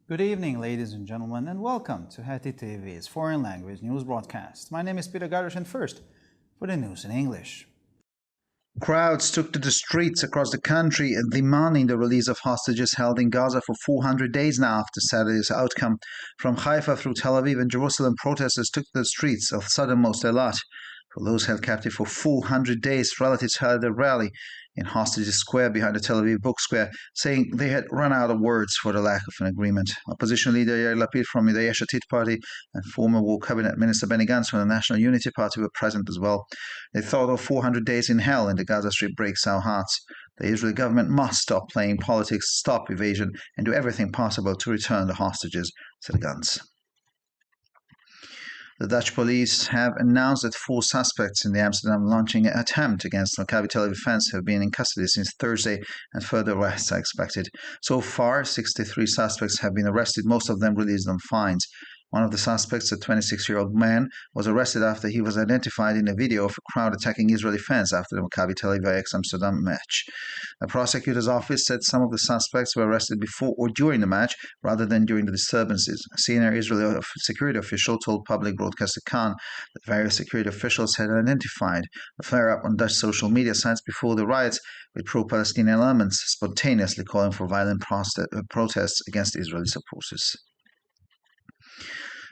Good evening, ladies and gentlemen, and welcome to Heti TV's foreign language news broadcast. My name is Peter Gardosh, and first, for the news in English. Crowds took to the streets across the country demanding the release of hostages held in Gaza for 400 days now after Saturday's outcome. From Haifa through Tel Aviv and Jerusalem, protesters took to the streets of southernmost Eilat. For those held captive for 400 days, relatives held a rally in Hostages Square behind the Tel Aviv Book Square, saying they had run out of words for the lack of an agreement. Opposition leader Yair Lapid from the Yesh Atid party and former War Cabinet Minister Benny Gantz from the National Unity Party were present as well. They thought of 400 days in hell in the Gaza Strip breaks our hearts. The Israeli government must stop playing politics, stop evasion, and do everything possible to return the hostages, said Gantz. The Dutch police have announced that 4 suspects in the Amsterdam launching attempt against Maccabi Tel Aviv fans have been in custody since Thursday, and further arrests are expected. So far, 63 suspects have been arrested, most of them released on fines. One of the suspects, a 26-year-old man, was arrested after he was identified in a video of a crowd attacking Israeli fans after the Maccabi Tel Aviv Amsterdam match. The prosecutor's office said some of the suspects were arrested before or during the match rather than during the disturbances. A senior Israeli security official told public broadcaster Khan that various security officials had identified a flare-up on Dutch social media sites before the riots, with pro-Palestinian elements spontaneously calling for violent protests against Israeli supporters.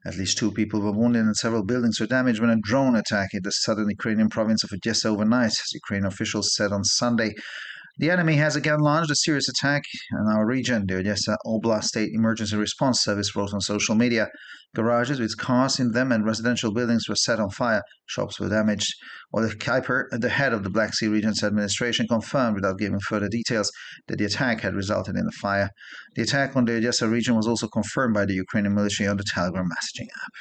At least 2 people were wounded and several buildings were damaged when a drone attack hit the southern Ukrainian province of Odessa overnight, as Ukrainian officials said on Sunday. The enemy has again launched a serious attack in our region, the Odessa Oblast State Emergency Response Service wrote on social media. Garages with cars in them and residential buildings were set on fire. Shops were damaged. Oleg Kuiper, the head of the Black Sea Region's administration, confirmed without giving further details that the attack had resulted in a fire. The attack on the Odessa region was also confirmed by the Ukrainian military on the Telegram messaging app.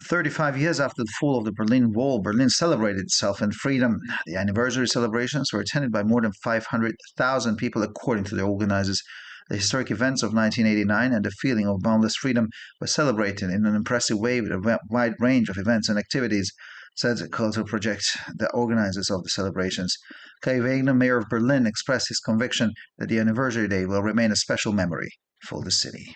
35 years after the fall of the Berlin Wall, Berlin celebrated itself in freedom. The anniversary celebrations were attended by more than 500,000 people, according to the organizers. The historic events of 1989 and the feeling of boundless freedom were celebrated in an impressive way with a wide range of events and activities, said Cultural Project, the organizers of the celebrations. Kai Wegner, mayor of Berlin, expressed his conviction that the anniversary day will remain a special memory for the city.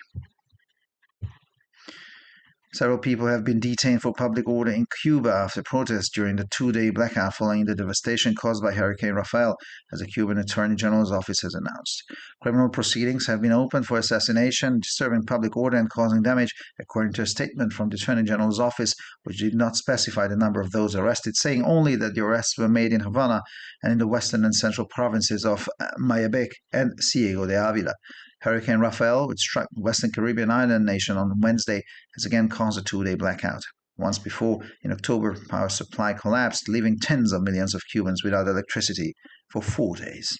Several people have been detained for public order in Cuba after protests during the 2-day blackout following the devastation caused by Hurricane Rafael, as the Cuban Attorney General's office has announced. Criminal proceedings have been opened for assassination, disturbing public order, and causing damage, according to a statement from the Attorney General's office, which did not specify the number of those arrested, saying only that the arrests were made in Havana and in the western and central provinces of Mayabeque and Ciego de Avila. Hurricane Rafael, which struck the Western Caribbean island nation on Wednesday, has again caused a 2-day blackout. Once before, in October, power supply collapsed, leaving tens of millions of Cubans without electricity for 4 days.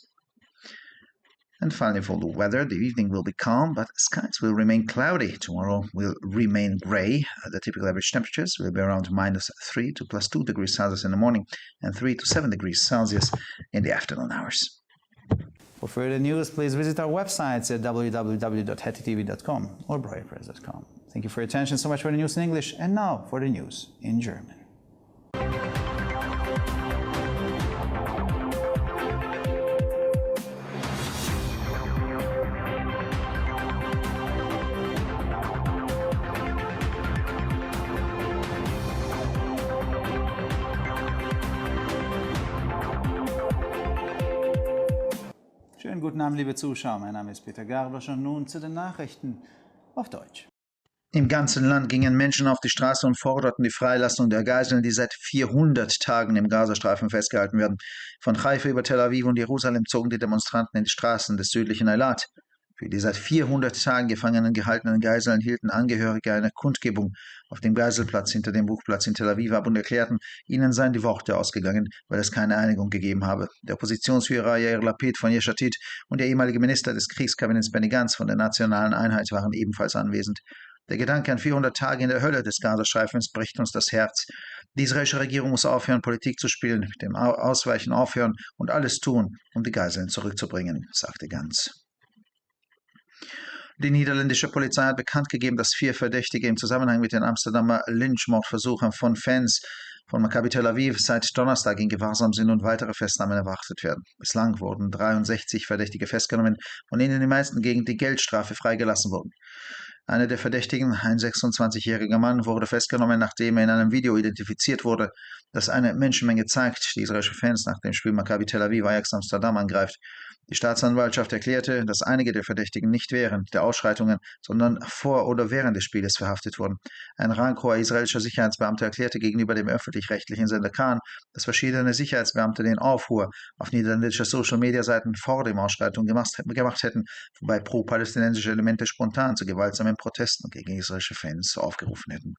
And finally, for the weather, the evening will be calm, but skies will remain cloudy. Tomorrow will remain grey. The typical average temperatures will be around -3 to +2 degrees Celsius in the morning and 3 to 7 degrees Celsius in the afternoon hours. For further news, please visit our websites at www.hetitv.com or breuerpress.com. Thank you for your attention. So much for the news in English, and now for the news in German. Schönen guten Abend, liebe Zuschauer. Mein Name ist Peter Gardosch und nun zu den Nachrichten auf Deutsch. Im ganzen Land gingen Menschen auf die Straße und forderten die Freilassung der Geiseln, die seit 400 Tagen im Gazastreifen festgehalten werden. Von Haifa über Tel Aviv und Jerusalem zogen die Demonstranten in die Straßen des südlichen Eilat. Für die seit 400 Tagen gefangenen gehaltenen Geiseln hielten Angehörige eine Kundgebung auf dem Geiselplatz hinter dem Buchplatz in Tel Aviv ab und erklärten, ihnen seien die Worte ausgegangen, weil es keine Einigung gegeben habe. Der Oppositionsführer Yair Lapid von Yesh Atid und der ehemalige Minister des Kriegskabinetts Benny Gantz von der Nationalen Einheit waren ebenfalls anwesend. Der Gedanke an 400 Tage in der Hölle des Gazastreifens bricht uns das Herz. Die israelische Regierung muss aufhören, Politik zu spielen, mit dem Ausweichen aufhören und alles tun, um die Geiseln zurückzubringen, sagte Gantz. Die niederländische Polizei hat bekannt gegeben, dass 4 Verdächtige im Zusammenhang mit den Amsterdamer Lynchmordversuchen von Fans von Maccabi Tel Aviv seit Donnerstag in Gewahrsam sind und weitere Festnahmen erwartet werden. Bislang wurden 63 Verdächtige festgenommen, von denen die meisten gegen die Geldstrafe freigelassen wurden. Einer der Verdächtigen, ein 26-jähriger Mann, wurde festgenommen, nachdem er in einem Video identifiziert wurde, das eine Menschenmenge zeigt, die israelische Fans nach dem Spiel Maccabi Tel Aviv Ajax Amsterdam angreift. Die Staatsanwaltschaft erklärte, dass einige der Verdächtigen nicht während der Ausschreitungen, sondern vor oder während des Spieles verhaftet wurden. Ein ranghoher israelischer Sicherheitsbeamter erklärte gegenüber dem öffentlich-rechtlichen Sender Kan, dass verschiedene Sicherheitsbeamte den Aufruhr auf niederländische Social-Media-Seiten vor dem Ausschreitung gemacht hätten, wobei pro-palästinensische Elemente spontan zu gewaltsamen Protesten gegen israelische Fans aufgerufen hätten.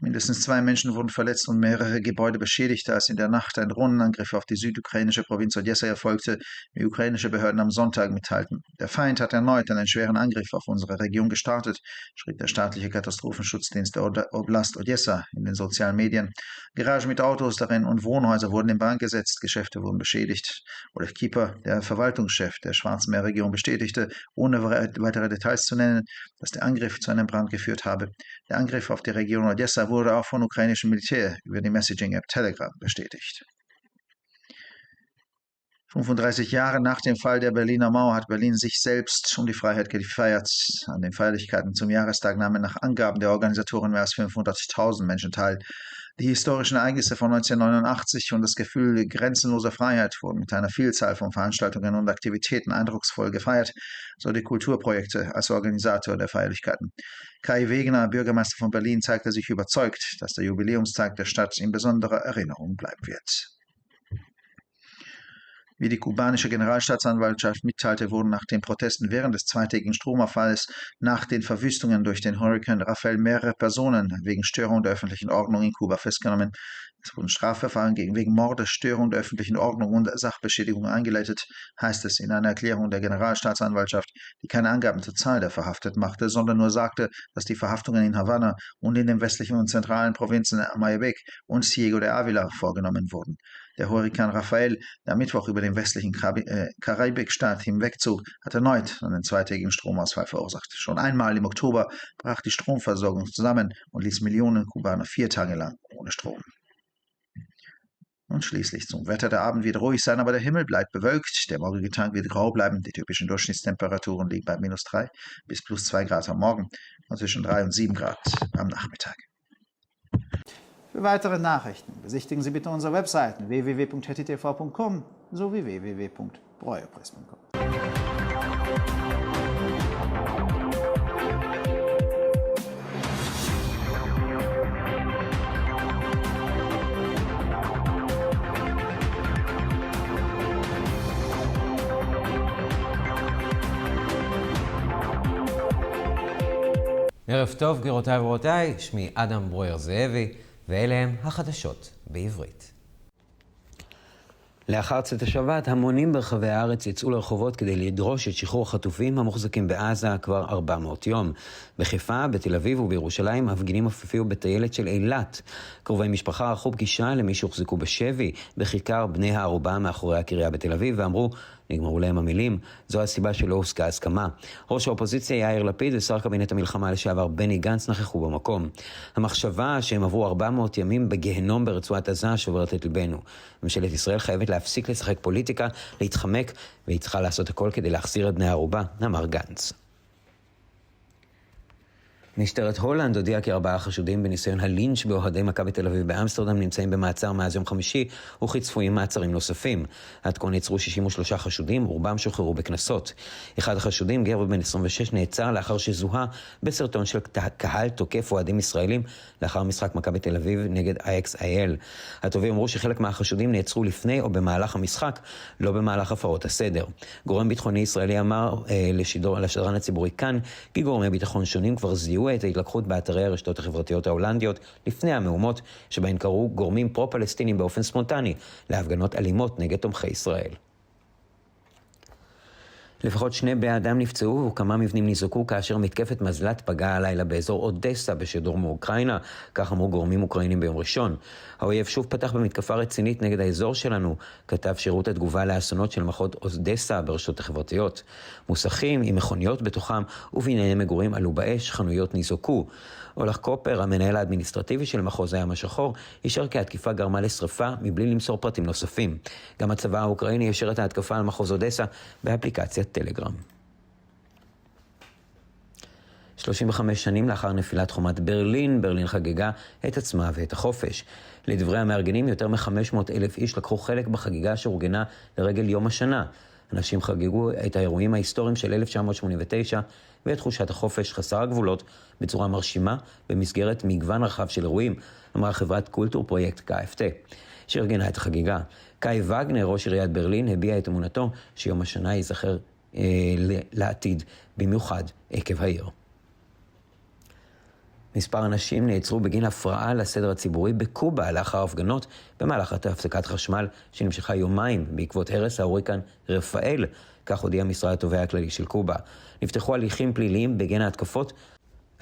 Mindestens 2 Menschen wurden verletzt und mehrere Gebäude beschädigt, als in der Nacht ein Drohnenangriff auf die südukrainische Provinz Odessa erfolgte, wie ukrainische Behörden am Sonntag mitteilten. Der Feind hat erneut einen schweren Angriff auf unsere Region gestartet, schrieb der staatliche Katastrophenschutzdienst der Oblast Odessa in den sozialen Medien. Garagen mit Autos darin und Wohnhäuser wurden in Brand gesetzt, Geschäfte wurden beschädigt. Olaf Kieper, der Verwaltungschef der Schwarzmeerregion, bestätigte, ohne weitere Details zu nennen, dass der Angriff zu einem Brand geführt habe. Der Angriff auf die Region Odessa wurde auch von ukrainischem Militär über die Messaging-App Telegram bestätigt. 35 Jahre nach dem Fall der Berliner Mauer hat Berlin sich selbst um die Freiheit gefeiert. An den Feierlichkeiten zum Jahrestag nahmen nach Angaben der Organisatoren mehr als 500.000 Menschen teil. Die historischen Ereignisse von 1989 und das Gefühl grenzenloser Freiheit wurden mit einer Vielzahl von Veranstaltungen und Aktivitäten eindrucksvoll gefeiert, so die Kulturprojekte als Organisator der Feierlichkeiten. Kai Wegener, Bürgermeister von Berlin, zeigte sich überzeugt, dass der Jubiläumstag der Stadt in besonderer Erinnerung bleiben wird. Wie die kubanische Generalstaatsanwaltschaft mitteilte, wurden nach den Protesten während des zweitägigen Stromabfalls nach den Verwüstungen durch den Hurrikan Rafael mehrere Personen wegen Störung der öffentlichen Ordnung in Kuba festgenommen. Es wurden Strafverfahren wegen Mordes, Störung der öffentlichen Ordnung und Sachbeschädigung eingeleitet, heißt es in einer Erklärung der Generalstaatsanwaltschaft, die keine Angaben zur Zahl der Verhafteten machte, sondern nur sagte, dass die Verhaftungen in Havanna und in den westlichen und zentralen Provinzen Mayabeque und Ciego de Ávila vorgenommen wurden. Der Hurrikan Rafael, der am Mittwoch über den westlichen Karibikstaat hinwegzog, hat erneut einen zweitägigen Stromausfall verursacht. Schon einmal im Oktober brach die Stromversorgung zusammen und ließ Millionen Kubaner 4 Tage lang ohne Strom. Und schließlich zum Wetter. Der Abend wird ruhig sein, aber der Himmel bleibt bewölkt. Der morgige Tag wird grau bleiben. Die typischen Durchschnittstemperaturen liegen bei -3 bis +2 Grad am Morgen und zwischen 3 und 7 Grad am Nachmittag. Für weitere Nachrichten besichtigen Sie bitte unsere Webseiten www.hettitv.com sowie www.breuerpress.com. ערב טוב, גבירותיי ורבותיי, שמי אדם ברויר זאבי, ואלה הם החדשות בעברית. לאחר צאת השבת, המונים ברחבי הארץ יצאו לרחובות כדי לדרוש את שחרור החטופים המוחזקים בעזה כבר 400 יום. בחיפה, בתל אביב ובירושלים, המפגינים הפפיעו בטיילת של אילת. קרובי משפחה ערכו פגישה למי שהוחזקו בשבי בכיכר בני הערובה מאחורי הקריה בתל אביב, ואמרו, נגמרו להם המילים, זו הסיבה שלא הושגה הסכמה. ראש האופוזיציה יאיר לפיד ושר קבינט המלחמה לשעבר בני גנץ נכחו במקום. המחשבה שהם עברו 400 ימים בגהנום ברצועת עזה שוברת את ליבנו. ממשלת ישראל חייבת להפסיק לשחק פוליטיקה, להתחמק, והיא צריכה לעשות הכל כדי להחזיר את בני הערובה, אמר גנץ. משטרת הולנד הודיעה כי 4 חשודים בניסיון הלינץ' באוהדי מכבי תל אביב באמסטרדם נמצאים במעצר מאז יום חמישי וכי צפויים מעצרים נוספים. עד כה נעצרו 63 חשודים, רובם שוחררו בקנסות. אחד החשודים, גבר בן 26, נעצר לאחר שזוהה בסרטון של קהל תוקף אוהדים ישראלים לאחר משחק מכבי תל אביב נגד IXIL. התובעים אמרו שחלק מהחשודים נעצרו לפני או במהלך המשחק, לא במהלך הפרות הסדר. גורם ביטחוני ישראלי אמר לשדרן הציבורי כאן כי גורמי ביטחון שונים כבר זיהו את ההתלקחות באתרי הרשתות החברתיות ההולנדיות לפני המהומות שבהן קראו גורמים פרו-פלסטינים באופן ספונטני להפגנות אלימות נגד תומכי ישראל. לפחות 2 בני אדם נפצעו וכמה מבנים ניזוקו כאשר מתקפת מזל"ט פגעה הלילה באזור אודסה בשדור מאוקראינה, כך אמרו גורמים אוקראינים ביום ראשון. האויב שוב פתח במתקפה רצינית נגד האזור שלנו, כתב שירות התגובה לאסונות של מחוז אודסה ברשתות החברתיות. מוסכים עם מכוניות בתוכם ובנייני מגורים עלו באש, חנויות ניזוקו. אולך קופר, המנהל האדמיניסטרטיבי של מחוז הים השחור, אישר כי התקיפה גרמה לשריפה מבלי למסור פרטים נוספים. גם הצבא האוקראיני אישר את ההתקפה על מחוז אודסה באפליקציית טלגרם. 35 שנים לאחר נפילת חומת ברלין, ברלין חגגה את עצמה ואת החופש. לדברי המארגנים, יותר מ-500,000 איש לקחו חלק בחגיגה שאורגנה לרגל יום השנה. אנשים חגגו את האירועים ההיסטוריים של 1989 ואת תחושת החופש חסר הגבולות בצורה מרשימה במסגרת מגוון רחב של אירועים, אמרה חברת קולטור פרויקט KFT, שארגנה את החגיגה. קאי וגנר, ראש עיריית ברלין, הביע את אמונתו שיום השנה ייזכר לעתיד, במיוחד עקב העיר. מספר אנשים נעצרו בגין הפרעה לסדר הציבורי בקובה לאחר הפגנות במהלך הפסקת חשמל שנמשכה יומיים בעקבות הרס ההוריקן רפאל, כך הודיע משרד התובע הכללי של קובה. נפתחו הליכים פליליים בגין ההתקפות,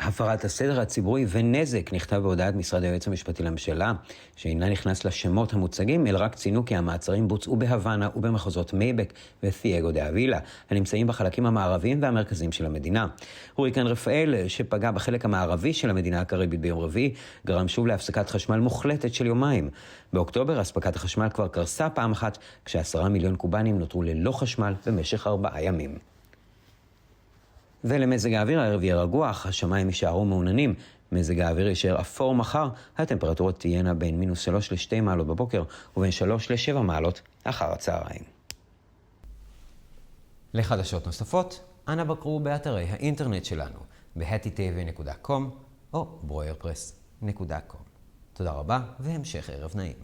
הפרת הסדר הציבורי ונזק, נכתב בהודעת משרד היועץ המשפטי לממשלה, שאינה נכנס לשמות המוצגים, אלא רק ציינו כי המעצרים בוצעו בהוואנה ובמחוזות מייבק ותייגו דה אבילה, הנמצאים בחלקים המערביים והמרכזיים של המדינה. הוריקן רפאל, שפגע בחלק המערבי של המדינה הקריבית ביום רביעי, גרם שוב להפסקת חשמל מוחלטת של יומיים. באוקטובר, אספקת החשמל כבר קרסה פעם אחת, כש10 מיליון קובנים נותרו ללא חשמל במשך 4 ימים. ולמזג האוויר, הערב יהיה רגוע, השמיים יישארו מעוננים, מזג האוויר יישאר אפור מחר, הטמפרטורות תהיינה בין -3 ל-2 מעלות בבוקר ובין 3 ל-7 מעלות אחר הצהריים. לחדשות נוספות, אנא בקרו באתרי האינטרנט שלנו, ב-hattitv.com או broilerpress.com. תודה רבה והמשך ערב נעים.